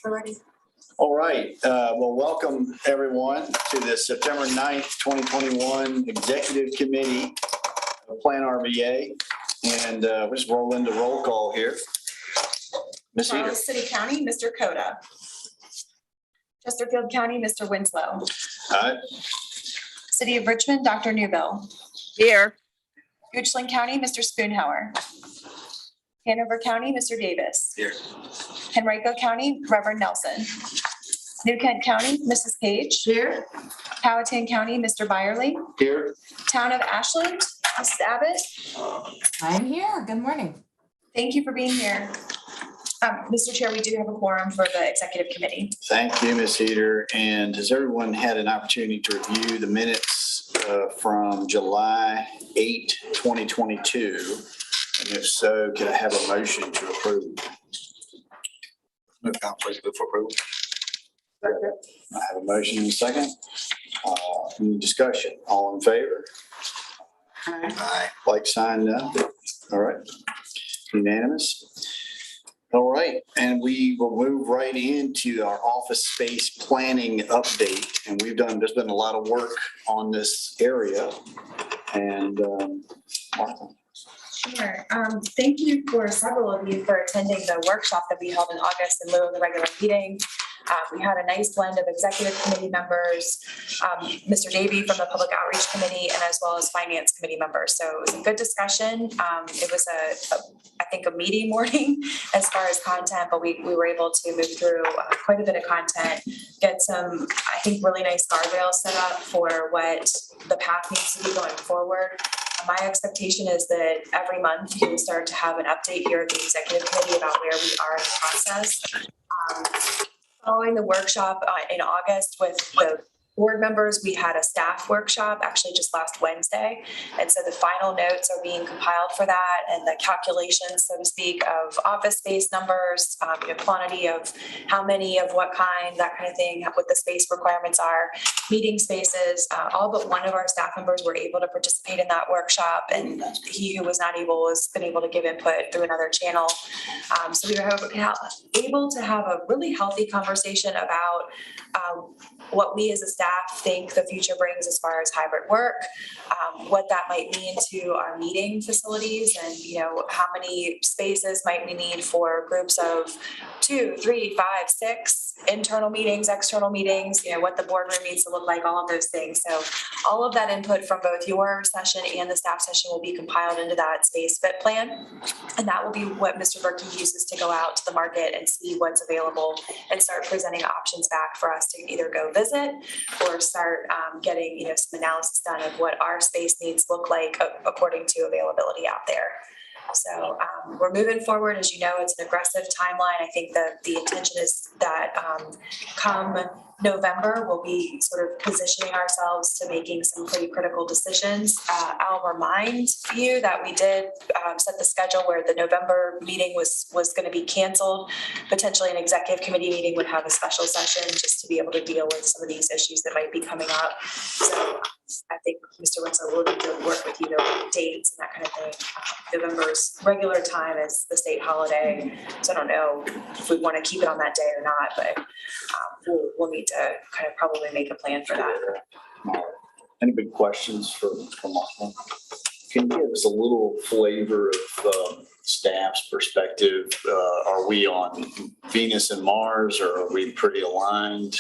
We're ready. All right. Well, welcome everyone to the September 9th, 2021 Executive Committee of PlanRVA. And we'll just roll into roll call here. Ms. Eder. Charles City County, Mr. Coda. Chesterfield County, Mr. Winslow. Aye. City of Richmond, Dr. Newbill. Here. Goochland County, Mr. Spoonhour. Hanover County, Mr. Davis. Here. Henrico County, Reverend Nelson. New Kent County, Mrs. Page. Here. Powhatan County, Mr. Byerly. Here. Town of Ashland, Mrs. Abbott. I'm here. Good morning. Thank you for being here. Mr. Chair, we do have a quorum for the executive committee. Thank you, Ms. Eder. And has everyone had an opportunity to review the minutes from July 8, 2022? And if so, can I have a motion to approve? Move down, please, move for approval. I have a motion and a second. Any discussion? All in favor? Aye. Like sign, no. All right. Unanimous. All right, and we will move right into our office space planning update. And there's been a lot of work on this area. And Martha. Sure. Thank you for several of you for attending the workshop that we held in August in lieu of the regular meeting. We had a nice blend of executive committee members, Mr. Davey from the Public Outreach Committee, and as well as Finance Committee members. So it was a good discussion. It was I think a meaty morning as far as content, but we were able to move through quite a bit of content, get some, I think, really nice guardrails set up for what the path needs to be going forward. My expectation is that every month you will start to have an update here at the executive committee about where we are in the process. Following the workshop in August with the board members, we had a staff workshop actually just last Wednesday. And so the final notes are being compiled for that, and the calculations, so to speak, of office space numbers, quantity of how many of what kind, that kind of thing, what the space requirements are, meeting spaces. All but one of our staff members were able to participate in that workshop, and he who was not able has been able to give input through another channel. So we were able to have a really healthy conversation about what we as a staff think the future brings as far as hybrid work, what that might mean to our meeting facilities, and how many spaces might we need for groups of 2, 3, 5, 6 internal meetings, external meetings, what the boardroom needs to look like, all of those things. So all of that input from both your session and the staff session will be compiled into that space fit plan, and that will be what Mr. Berkey uses to go out to the market and see what's available and start presenting options back for us to either go visit or start getting some analysis done of what our space needs look like according to availability out there. So we're moving forward. As you know, it's an aggressive timeline. I think that the intention is that come November, we'll be sort of positioning ourselves to making some pretty critical decisions. I'll remind you that we did set the schedule where the November meeting was going to be canceled. Potentially an executive committee meeting would have a special session just to be able to deal with some of these issues that might be coming up. So I think Mr. Winslow will need to work with you on dates and that kind of thing. November's regular time is the state holiday, so I don't know if we want to keep it on that day or not, but we'll need to kind of probably make a plan for that. Any big questions for Martha? Can you give us a little flavor of staff's perspective? Are we on Venus and Mars, or are we pretty aligned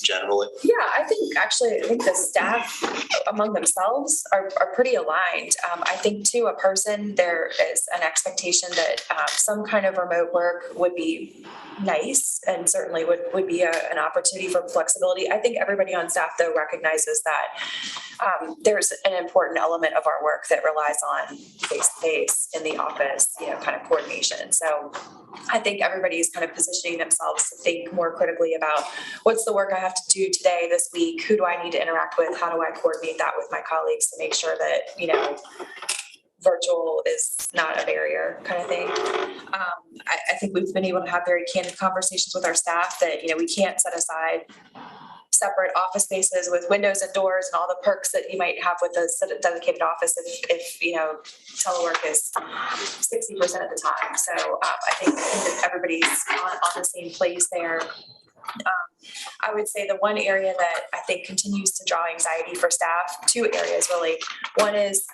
generally? Yeah, I think the staff among themselves are pretty aligned. I think too, a person, there is an expectation that some kind of remote work would be nice and certainly would be an opportunity for flexibility. I think everybody on staff though recognizes that there's an important element of our work that relies on face-to-face in the office, kind of coordination. So I think everybody's kind of positioning themselves to think more critically about what's the work I have to do today, this week, who do I need to interact with, how do I coordinate that with my colleagues to make sure that, virtual is not a barrier kind of thing. I think we've been able to have very candid conversations with our staff that, we can't set aside separate office spaces with windows and doors and all the perks that you might have with a dedicated office if telework is 60% of the time. So I think that everybody's on the same place there. I would say the one area that I think continues to draw anxiety for staff, two areas really. One is,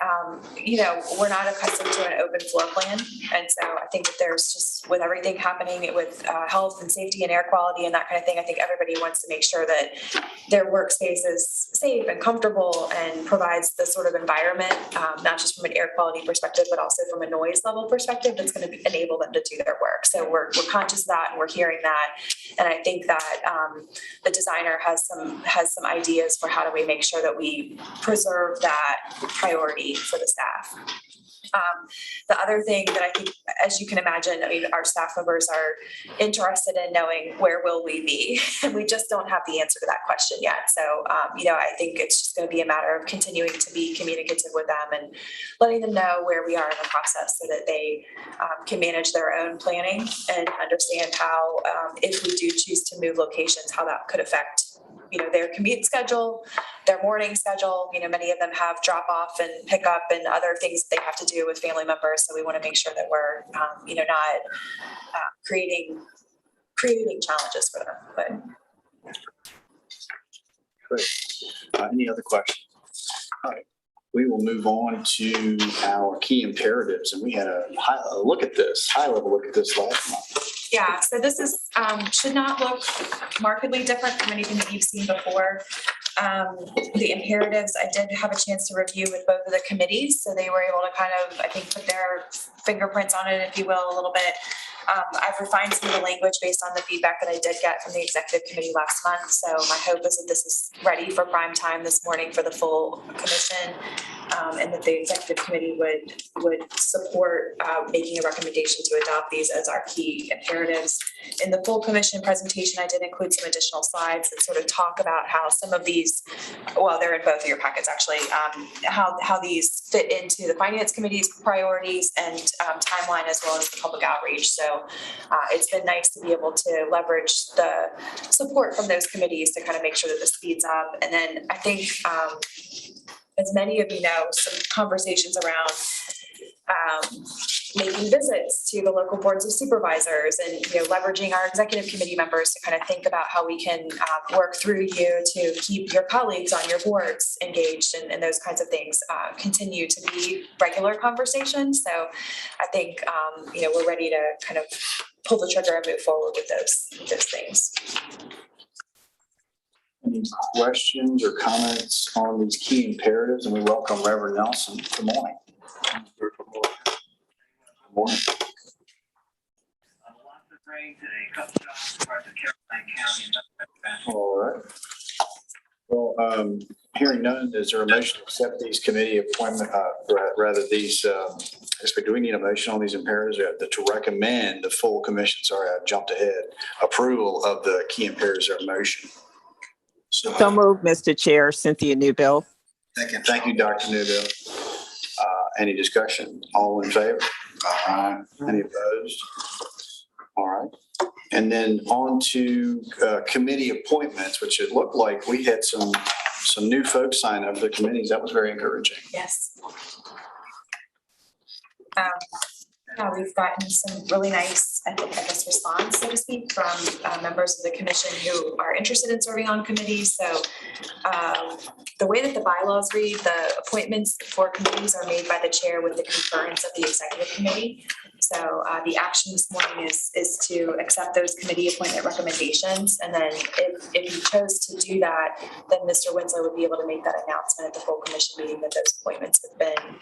we're not accustomed to an open floor plan. And so I think that there's just with everything happening with health and safety and air quality and that kind of thing, I think everybody wants to make sure that their workspace is safe and comfortable and provides the sort of environment, not just from an air quality perspective, but also from a noise level perspective that's going to enable them to do their work. So we're conscious of that and we're hearing that. And I think that the designer has some ideas for how do we make sure that we preserve that priority for the staff. The other thing that I think, as you can imagine, I mean, our staff members are interested in knowing where will we be, and we just don't have the answer to that question yet. So, I think it's just going to be a matter of continuing to be communicative with them and letting them know where we are in the process so that they can manage their own planning and understand how, if we do choose to move locations, how that could affect their commute schedule, their morning schedule. Many of them have drop off and pick up and other things they have to do with family members. So we want to make sure that we're, not creating challenges for them. But Great. Any other questions? All right. We will move on to our key imperatives, and we had a high level look at this last month. yeah, so this is should not look markedly different from anything that you've seen before. The imperatives, I did have a chance to review with both of the committees, so they were able to kind of, I think, put their fingerprints on it, if you will, a little bit. I've refined some of the language based on the feedback that I did get from the executive committee last month. So my hope is that this is ready for prime time this morning for the full commission, and that the executive committee would support making a recommendation to adopt these as our key imperatives. In the full commission presentation, I did include some additional slides that sort of talk about how some of these, well, they're in both of your packets actually, how these fit into the finance committee's priorities and timeline, as well as the public outreach. So it's been nice to be able to leverage the support from those committees to kind of make sure that this speeds up. And then I think, as many of you know, some conversations around making visits to the local boards of supervisors and leveraging our executive committee members to kind of think about how we can work through you to keep your colleagues on your boards engaged, and those kinds of things continue to be regular conversations. So I think we're ready to kind of pull the trigger and move forward with those things. Any questions or comments on these key imperatives? And we welcome Reverend Nelson. Good morning. Good morning. All right. Well, hearing none, is there a motion to accept these committee appointment, do we need a motion on these imperatives to recommend the full commission? Sorry, I jumped ahead. Approval of the key imperatives or motion. So moved, Mr. Chair. Cynthia Newbill. Second. Thank you, Dr. Newbill. Any discussion? All in favor? Any opposed? All right. And then on to committee appointments, which it looked like we had some new folks sign up for the committees. That was very encouraging. Yes. We've gotten some really nice, I guess, response, so to speak, from members of the commission who are interested in serving on committees. So the way that the bylaws read, the appointments for committees are made by the chair with the concurrence of the executive committee. So the action this morning is to accept those committee appointment recommendations. And then if you chose to do that, then Mr. Winslow would be able to make that announcement at the full commission meeting that those appointments have been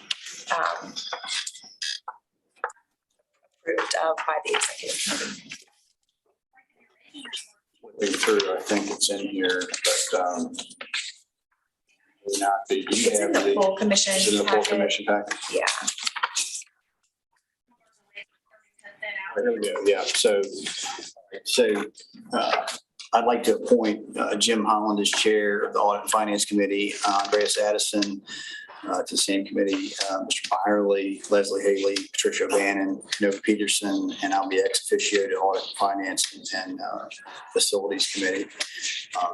approved of by the executive committee. Flipping through, I think it's in here, but not the. It's in the full commission. It's in the full commission package. Yeah. There we go. Yeah. So I'd like to appoint Jim Holland as chair of the Audit and Finance Committee, Andreas Addison to the same committee, Mr. Byerly, Leslie Haley, Patricia O'Bannon, Nova Peterson, and I'll be ex officio to Audit, Finance, and Facilities Committee.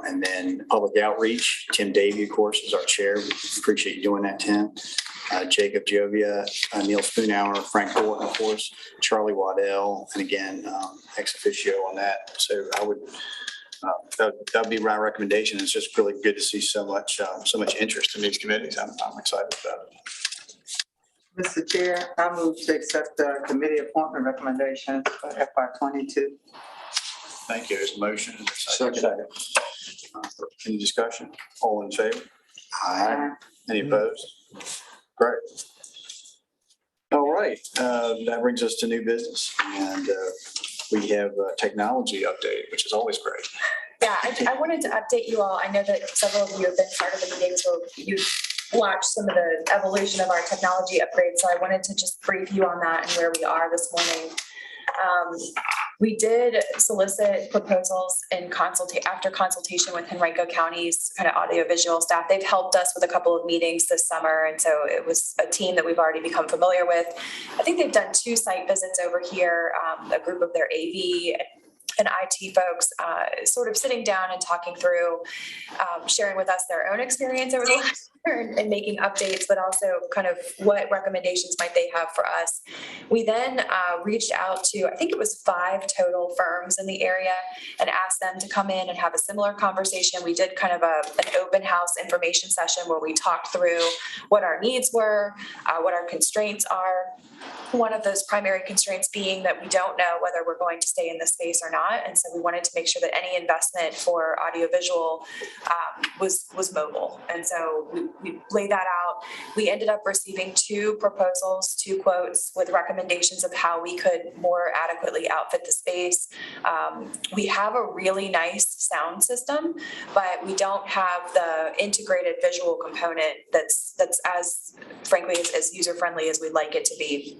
And then Public Outreach, Tim Davey, of course, is our chair. We appreciate you doing that, Tim. Jacob Jovia, Neil Spoonhour, Frank Thornton, of course, Charlie Waddell, and again, ex officio on that. So I would, that would be my recommendation. It's just really good to see so much interest in these committees. I'm excited about it. Mr. Chair, I move to accept the committee appointment recommendations for FY22. Thank you. There's a motion. Second. Any discussion? All in favor? Aye. Any opposed? Great. All right, that brings us to new business, and we have a technology update, which is always great. Yeah, I wanted to update you all. I know that several of you have been part of the meetings where you've watched some of the evolution of our technology upgrades. So I wanted to just brief you on that and where we are this morning. We did solicit proposals in after consultation with Henrico County's kind of audiovisual staff. They've helped us with a couple of meetings this summer. And so it was a team that we've already become familiar with. I think they've done 2 site visits over here, a group of their AV and IT folks sort of sitting down and talking through, sharing with us their own experience over the last year and making updates, but also kind of what recommendations might they have for us. We then reached out to, I think it was 5 total firms in the area and asked them to come in and have a similar conversation. We did kind of an open house information session where we talked through what our needs were, what our constraints are. One of those primary constraints being that we don't know whether we're going to stay in this space or not. And so we wanted to make sure that any investment for audiovisual was mobile. And so we laid that out. We ended up receiving 2 proposals, 2 quotes with recommendations of how we could more adequately outfit the space. We have a really nice sound system, but we don't have the integrated visual component that's as frankly as user-friendly as we'd like it to be.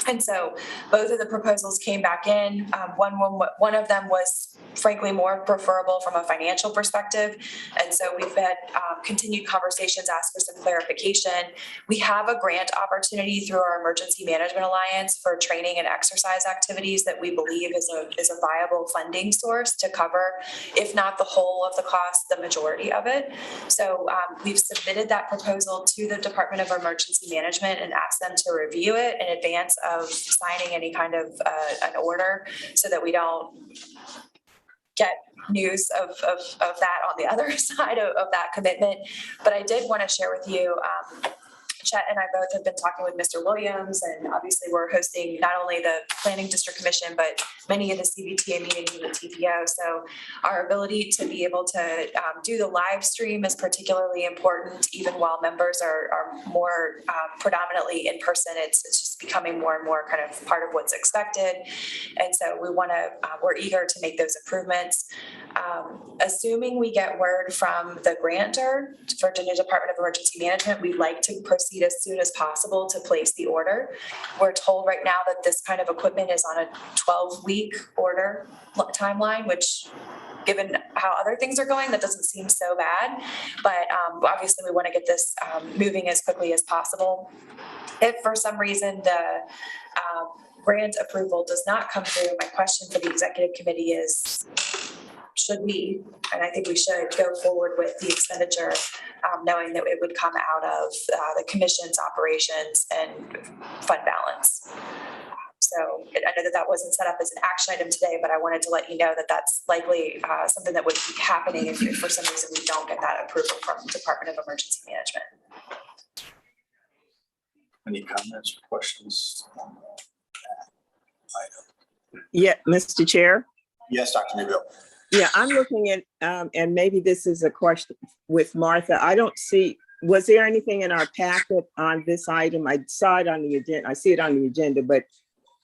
And so both of the proposals came back in. One of them was frankly more preferable from a financial perspective. And so we've had continued conversations, asked for some clarification. We have a grant opportunity through our Emergency Management Alliance for training and exercise activities that we believe is a viable funding source to cover, if not the whole of the cost, the majority of it. So we've submitted that proposal to the Department of Emergency Management and asked them to review it in advance of signing any kind of an order so that we don't get news of that on the other side of that commitment. But I did want to share with you, Chet and I both have been talking with Mr. Williams, and obviously we're hosting not only the Planning District Commission, but many of the CVTA meetings with the TPO. So our ability to be able to do the live stream is particularly important, even while members are more predominantly in person. It's just becoming more and more kind of part of what's expected. And so we're eager to make those improvements. Assuming we get word from the grantor for Virginia Department of Emergency Management, we'd like to proceed as soon as possible to place the order. We're told right now that this kind of equipment is on a 12-week order timeline, which given how other things are going, that doesn't seem so bad. But obviously we want to get this moving as quickly as possible. If for some reason the grant approval does not come through, my question for the executive committee is, should we, and I think we should, go forward with the expenditure, knowing that it would come out of the commission's operations and fund balance. So I know that wasn't set up as an action item today, but I wanted to let you know that that's likely something that would be happening if for some reason we don't get that approval from the Department of Emergency Management. Any comments or questions on that item? Yeah, Mr. Chair. Yes, Dr. Newbill. Yeah, I'm looking at, and maybe this is a question with Martha. I don't see, was there anything in our packet on this item? I saw it on the agenda. I see it on the agenda, but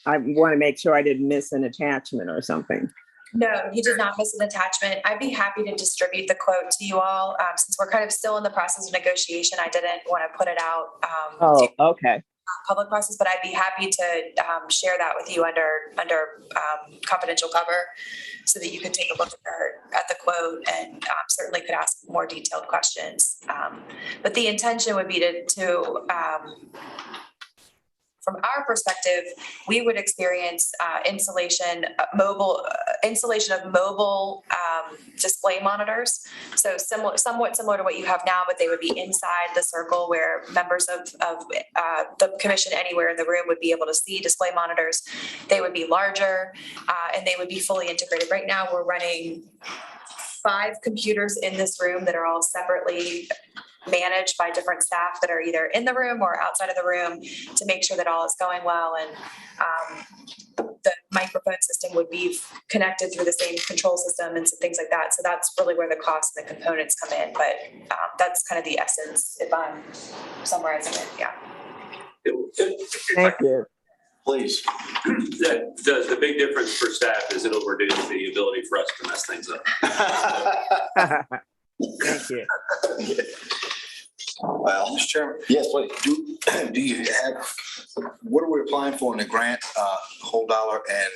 I want to make sure I didn't miss an attachment or something. No, you did not miss an attachment. I'd be happy to distribute the quote to you all. Since we're kind of still in the process of negotiation, I didn't want to put it out. Oh, okay. public process, but I'd be happy to share that with you under confidential cover so that you could take a look at the quote and certainly could ask more detailed questions. But the intention would be to from our perspective, we would experience installation of mobile display monitors. So somewhat similar to what you have now, but they would be inside the circle where members of the commission anywhere in the room would be able to see display monitors. They would be larger and they would be fully integrated. Right now, we're running 5 computers in this room that are all separately managed by different staff that are either in the room or outside of the room to make sure that all is going well. And the microphone system would be connected through the same control system and some things like that. So that's really where the cost and the components come in. But that's kind of the essence if I'm summarizing it. Yeah. Thank you. Please. The big difference for staff is it'll reduce the ability for us to mess things up. Thank you. Well, Mr. Chairman. Yes, please. Do you have, what are we applying for in the grant, whole dollar, and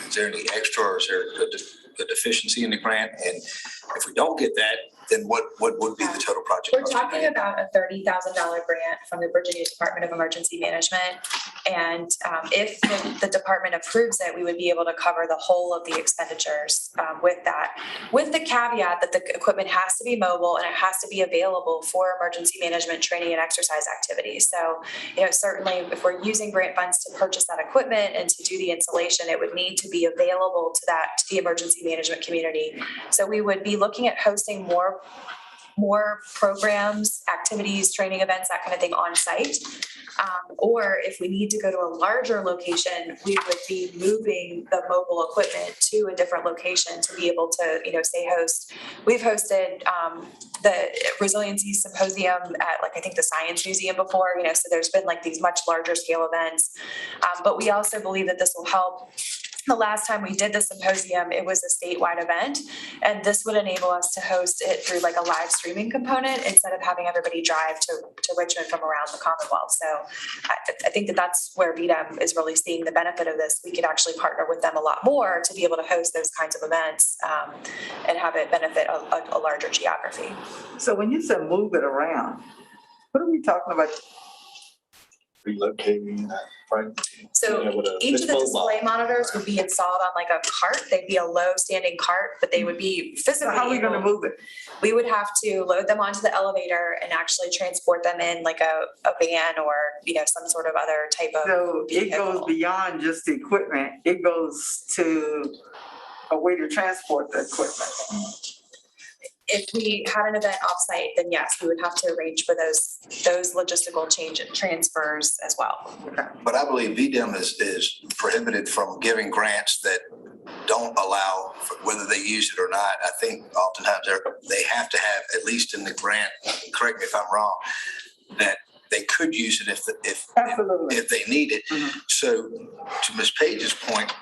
is there any extra or is there a deficiency in the grant? And if we don't get that, then what would be the total project? We're talking about a $30,000 grant from the Virginia Department of Emergency Management. And if the department approves it, we would be able to cover the whole of the expenditures with that, with the caveat that the equipment has to be mobile and it has to be available for emergency management training and exercise activities. So, certainly if we're using grant funds to purchase that equipment and to do the installation, it would need to be available to the emergency management community. So we would be looking at hosting more programs, activities, training events, that kind of thing on site. Or if we need to go to a larger location, we would be moving the mobile equipment to a different location to be able to, say host. We've hosted the Resiliency Symposium at I think the Science Museum before, so there's been these much larger scale events. But we also believe that this will help. The last time we did the symposium, it was a statewide event, and this would enable us to host it through a live streaming component instead of having everybody drive to Richmond from around the Commonwealth. So I think that's where VDEM is really seeing the benefit of this. We could actually partner with them a lot more to be able to host those kinds of events and have it benefit a larger geography. So when you said move it around, what are we talking about? Relocating that, right? So each of the display monitors would be installed on a cart. They'd be a low standing cart, but they would be physically. So how are we going to move it? We would have to load them onto the elevator and actually transport them in a van or, some sort of other type of. So it vehicle. goes beyond just the equipment. It goes to a way to transport the equipment. If we had an event offsite, then yes, we would have to arrange for those logistical change and transfers as well. But I believe VDEM is prohibited from giving grants that don't allow, whether they use it or not. I think oftentimes they have to have, at least in the grant, correct me if I'm wrong, that they could use it if they need it. Mm-hmm. So to Ms. Page's point,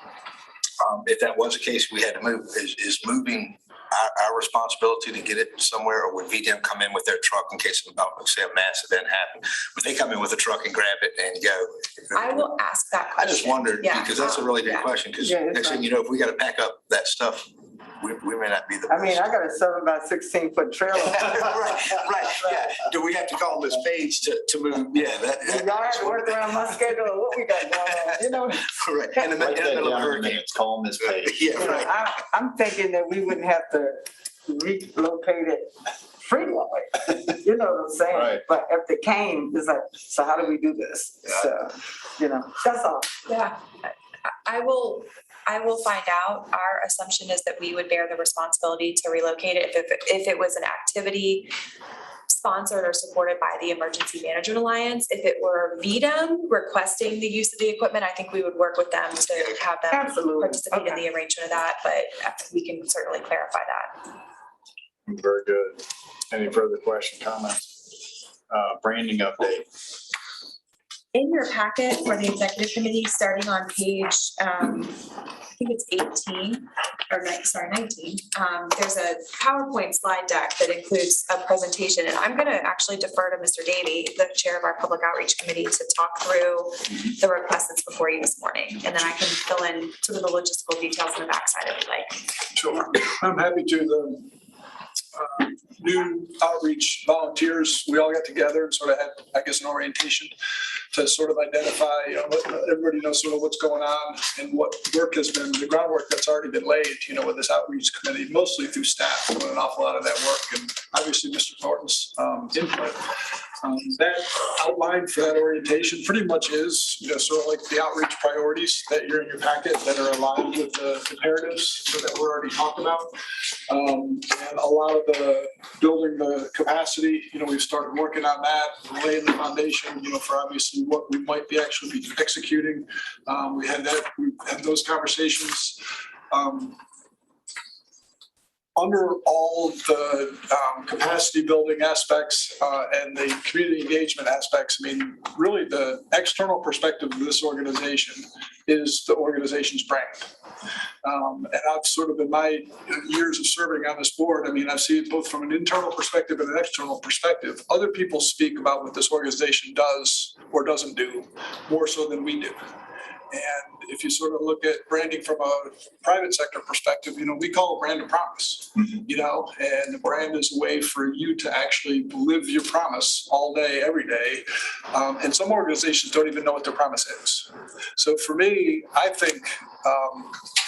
if that was the case, we had to move, is moving our responsibility to get it somewhere, or would VDEM come in with their truck in case say a mass event happened? Would they come in with a truck and grab it and go? I will ask that question. I just wondered, because that's a really good Yeah. question, because next thing you know, if we got to pack up that stuff, we may not be the. I got a 7-by-16-foot trailer. right, yeah. Do we have to call Ms. Page to move? Yeah, Y'all have to work around my schedule. What we got going on? Right. In the middle of a hurricane. Call Ms. Page. Yeah, right. I'm thinking that we wouldn't have to relocate it freely. You know what I'm saying? Right. But if they came, it's so how do we do this? So, that's all. Yeah, I will find out. Our assumption is that we would bear the responsibility to relocate it if it was an activity sponsored or supported by the Emergency Management Alliance. If it were VDEM requesting the use of the equipment, I think we would work with them to have them Absolutely. participate in the arrangement of that, but we can certainly clarify that. Very good. Any further question, comments? Branding update. In your packet for the executive committee, starting on page, I think it's 18, 19, there's a PowerPoint slide deck that includes a presentation, and I'm gonna actually defer to Mr. Davey, the chair of our Public Outreach Committee, to talk through the request that's before you this morning, and then I can fill in some of the logistical details on the backside if you like. Sure, I'm happy to. The new outreach volunteers, we all got together and sort of had, I guess, an orientation to sort of identify, let everybody know sort of what's going on and what work has been, the groundwork that's already been laid, with this outreach committee, mostly through staff, doing an awful lot of that work, and obviously Mr. Thornton's input. That outline for that orientation pretty much is, sort of like the outreach priorities that you're in your packet that are aligned with the imperatives that we're already talking about. And a lot of the building the capacity, we've started working on that, laying the foundation, for obviously what we might be actually be executing. We had those conversations. Under all the capacity building aspects and the community engagement aspects, really the external perspective of this organization is the organization's brand. And I've sort of in my years of serving on this board, I've seen it both from an internal perspective and an external perspective. Other people speak about what this organization does or doesn't do more so than we do. And if you sort of look at branding from a private sector perspective, we call a brand a promise, and the brand is a way for you to actually live your promise all day, every day. And some organizations don't even know what their promise is. So for me, I think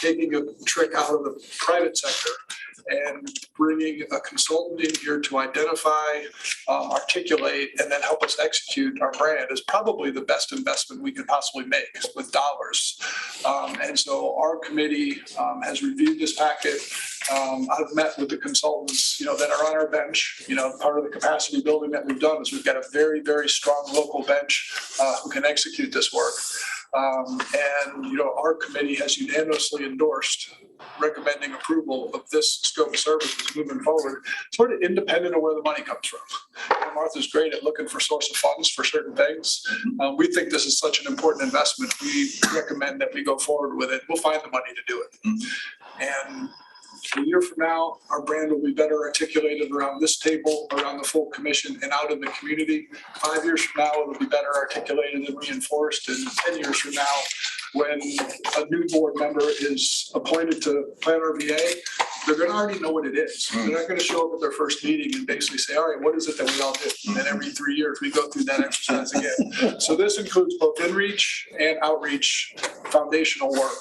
taking a trick out of the private sector and bringing a consultant in here to identify, articulate, and then help us execute our brand is probably the best investment we could possibly make with dollars. And so our committee has reviewed this packet. I've met with the consultants, that are on our bench. Part of the capacity building that we've done is we've got a very, very strong local bench who can execute this work. And our committee has unanimously endorsed recommending approval of this scope of services moving forward, sort of independent of where the money comes from. Martha's great at looking for source of funds for certain things. We think this is such an important investment. We recommend that we go forward with it. We'll find the money to do it. And a year from now, our brand will be better articulated around this table, around the full commission, and out in the community. 5 years from now, it'll be better articulated and reinforced. And 10 years from now, when a new board member is appointed to PlanRVA, they're going to already know what it is. They're not going to show up at their first meeting and basically say, all right, what is it that we all do? And then every 3 years, we go through that exercise again. So this includes both inreach and outreach foundational work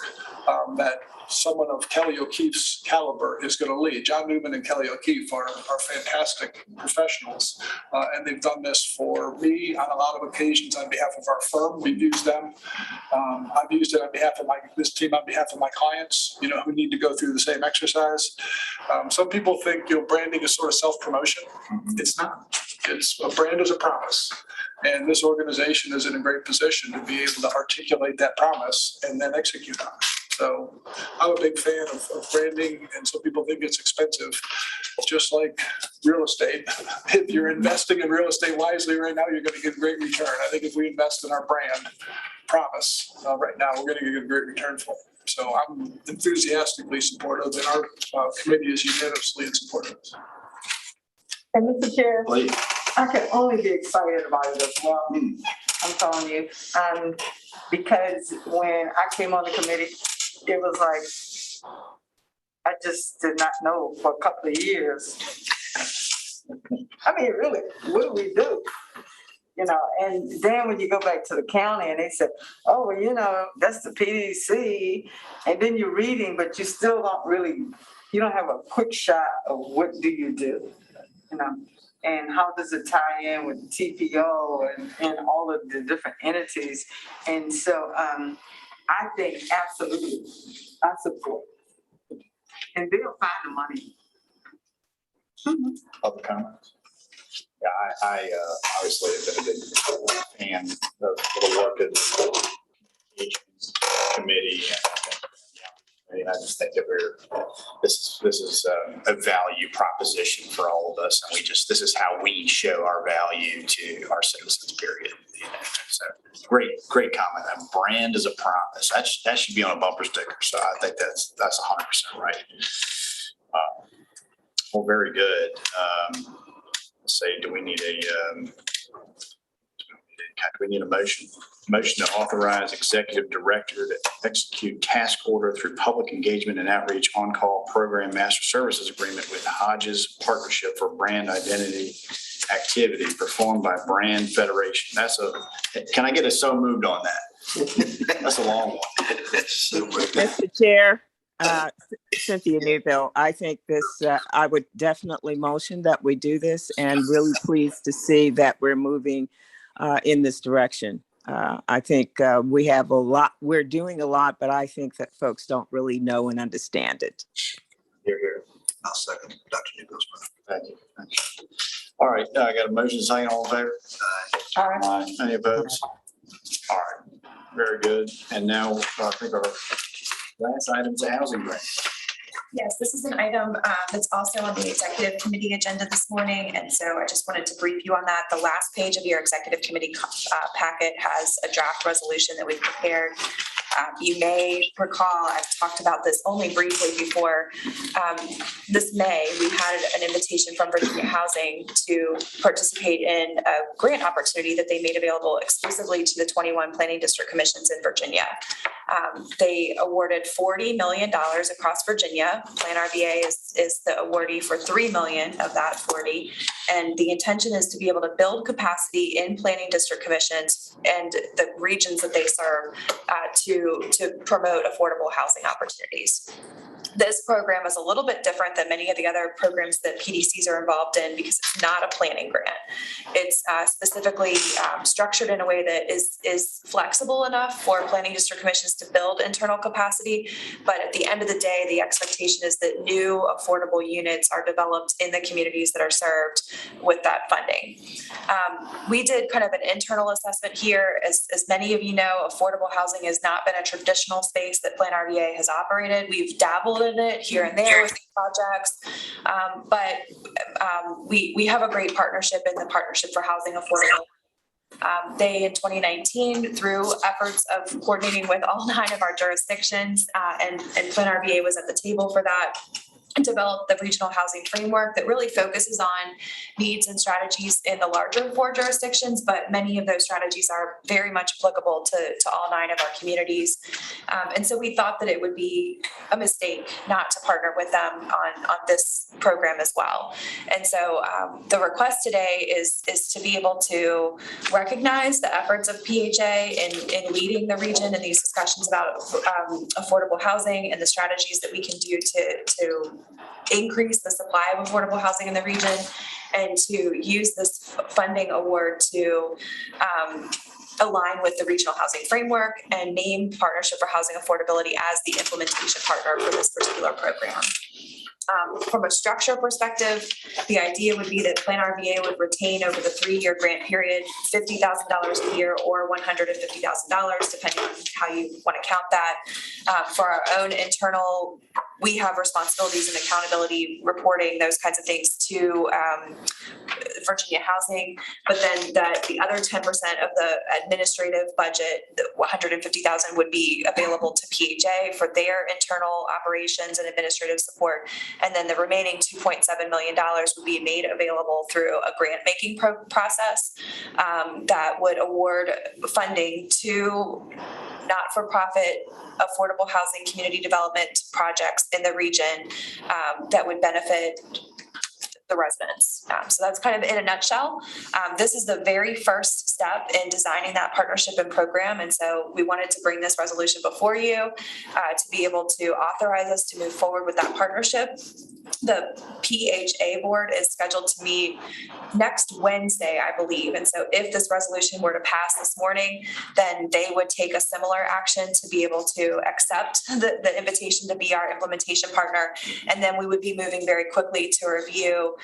that someone of Kelly O'Keefe's caliber is going to lead. John Newman and Kelly O'Keefe are fantastic professionals, and they've done this for me on a lot of occasions on behalf of our firm. We've used them. I've used it on behalf of this team, on behalf of my clients, who need to go through the same exercise. Some people think, branding is sort of self-promotion. It's not. It's a brand is a promise. And this organization is in a great position to be able to articulate that promise and then execute on it. So I'm a big fan of branding, and some people think it's expensive. Just like real estate, if you're investing in real estate wisely right now, you're going to get a great return. I think if we invest in our brand promise right now, we're going to get a great return for it. So I'm enthusiastically supportive, and our committee is unanimously in support of this. And Mr. Chair, Please. I can only be excited about it as well. I'm telling you, because when I came on the committee, it was like, I just did not know for a couple of years. Really, what do we do? And then when you go back to the county and they said, oh, well, that's the PDC. And then you're reading, but you still you don't have a quick shot of what do you do, and how does it tie in with TPO and all of the different entities. And so I think absolutely, I support. And they'll find the money. Other comments? Yeah, I obviously have been a big fan of the work of the engagement committee and I mean, I just think that this is a value proposition for all of us. And this is how we show our value to our citizens, period. So great comment. A brand is a promise. That should be on a bumper sticker. So I think that's 100% right. Well, very good. Let's say, do we need a motion? Motion to authorize executive director to execute task order through public engagement and outreach on-call program master services agreement with Hodges Partnership for Brand Identity Activity performed by Brand Federation. Can I get a so moved on that? That's a long one. Mr. Chair, Cynthia Newville, I think I would definitely motion that we do this, and really pleased to see that we're moving in this direction. I think we have a lot, we're doing a lot, but I think that folks don't really know and understand it. Here. I'll second Dr. Newbill's. Thank you. All right, I got a motion saying all in favor? Aye. Any opposed? All right, very good. And now I think our last item is a housing grant. Yes, this is an item that's also on the executive committee agenda this morning. And so I just wanted to brief you on that. The last page of your executive committee packet has a draft resolution that we've prepared. You may recall, I've talked about this only briefly before. This May, we had an invitation from Virginia Housing to participate in a grant opportunity that they made available exclusively to the 21 planning district commissions in Virginia. They awarded $40 million across Virginia. PlanRVA is the awardee for $3 million of that 40. And the intention is to be able to build capacity in planning district commissions and the regions that they serve to promote affordable housing opportunities. This program is a little bit different than many of the other programs that PDCs are involved in because it's not a planning grant. It's specifically structured in a way that is flexible enough for planning district commissions to build internal capacity. But at the end of the day, the expectation is that new affordable units are developed in the communities that are served with that funding. We did kind of an internal assessment here. As many of you know, affordable housing has not been a traditional space that PlanRVA has operated. We've dabbled in it here and there with projects, but we have a great partnership in the Partnership for Housing Affordability. They, in 2019, through efforts of coordinating with all 9 of our jurisdictions, and PlanRVA was at the table for that, and developed the regional housing framework that really focuses on needs and strategies in the larger 4 jurisdictions, but many of those strategies are very much applicable to all 9 of our communities. And so we thought that it would be a mistake not to partner with them on this program as well. And so the request today is to be able to recognize the efforts of PHA in leading the region in these discussions about affordable housing and the strategies that we can do to increase the supply of affordable housing in the region, and to use this funding award to align with the regional housing framework and name Partnership for Housing Affordability as the implementation partner for this particular program. From a structure perspective, the idea would be that PlanRVA would retain over the 3-year grant period $50,000 a year or $150,000, depending on how you want to count that. For our own internal, we have responsibilities and accountability reporting, those kinds of things to Virginia Housing, but then the other 10% of the administrative budget, the $150,000 would be available to PHA for their internal operations and administrative support. And then the remaining $2.7 million would be made available through a grant making process that would award funding to not-for-profit affordable housing community development projects in the region that would benefit the residents. So that's kind of in a nutshell. This is the very first step in designing that partnership and program. And so we wanted to bring this resolution before you to be able to authorize us to move forward with that partnership. the PHA board is scheduled to meet next Wednesday, I believe. And so if this resolution were to pass this morning, then they would take a similar action to be able to accept the invitation to be our implementation partner. And then we would be moving very quickly to review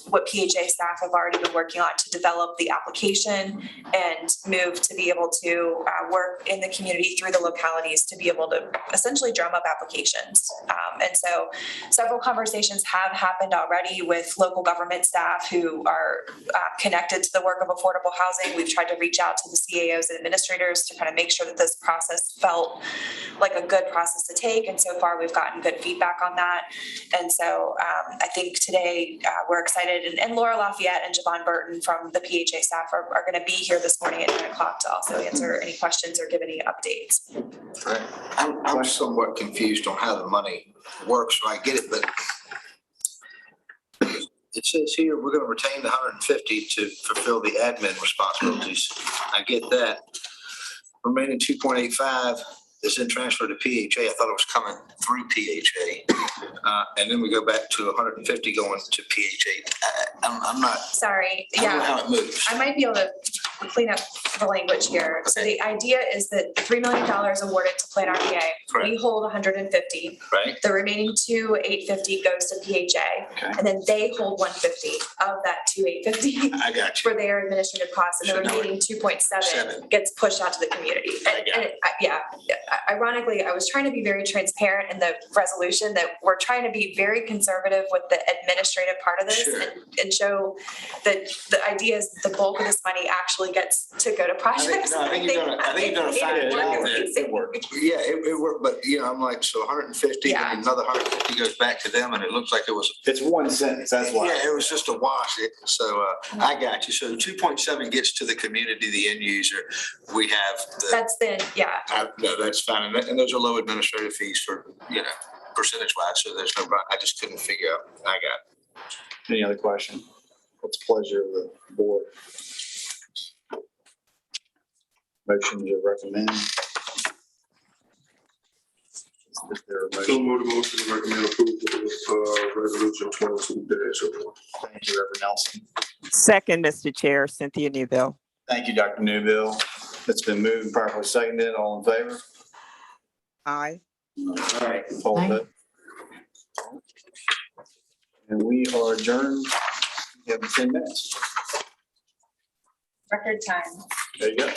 what PHA staff have already been working on to develop the application and move to be able to work in the community through the localities to be able to essentially drum up applications. And so several conversations have happened already with local government staff who are connected to the work of affordable housing. We've tried to reach out to the CAOs and administrators to kind of make sure that this process felt like a good process to take. And so far, we've gotten good feedback on that. And so I think today we're excited. And Laura Lafayette and Javon Burton from the PHA staff are going to be here this morning at 9 o'clock to also answer any questions or give any updates. Right. I'm somewhat confused on how the money works, so I get it, but it says here, we're gonna retain the 150 to fulfill the admin responsibilities. I get that. Remaining 2.85 is then transferred to PHA. I thought it was coming through PHA. And then we go back to 150 going to PHA. I'm not, Sorry, I don't know yeah, how it moves. I might be able to clean up the language here. So the idea is that $3 million awarded to PlanRVA, we Correct. hold 150. Right? The remaining 850 goes to PHA, Okay. and then they hold 150 of that 850 I got you. for their administrative costs, and the So now remaining 2.7 7. gets pushed out to the community. I got it. Yeah, ironically, I was trying to be very transparent in the resolution that we're trying to be very conservative with the administrative part of this Sure. and show that the idea is the bulk of this money actually gets to go to projects. I think you've done a fine job there. It worked. Yeah, it worked, but I'm like, so 150 Yeah. and another 150 goes back to them, and it looks like it was. It's one sentence, that's why. Yeah, it was just a wash. So I got you. So 2.7 gets to the community, the end user. We have That's no, that's fine. And those are low administrative fees for, percentage wise. So there's no, I just couldn't figure out. I got it. Any other question? What's the pleasure of the board? Motion to recommend. Is there a So motion? move the motion to recommend approval of resolution 22-01. Thank you, Reverend Nelson. Second, Mr. Chair, Cynthia Newbill. Thank you, Dr. Newbill. It's been moved and properly seconded. All in favor? Aye. All right. All opposed? And we are adjourned. We have 10 minutes. record time. There you go.